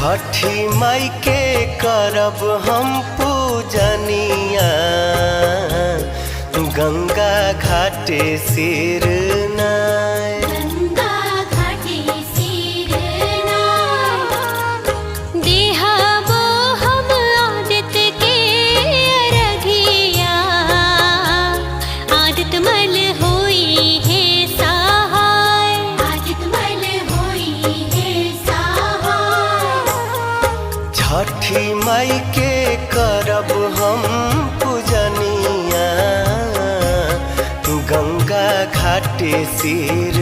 छठी माई के करब हम पूजनिया, गंगा घाटे सिर नाय। गंगा घाटे सिर नाय। देहबो हम आदित्य के अरघिया, आदित्य मल होई है सहाय। आदित्य मल होई है सहाय। छठी माई के करब हम पूजनिया, गंगा घाटे सिर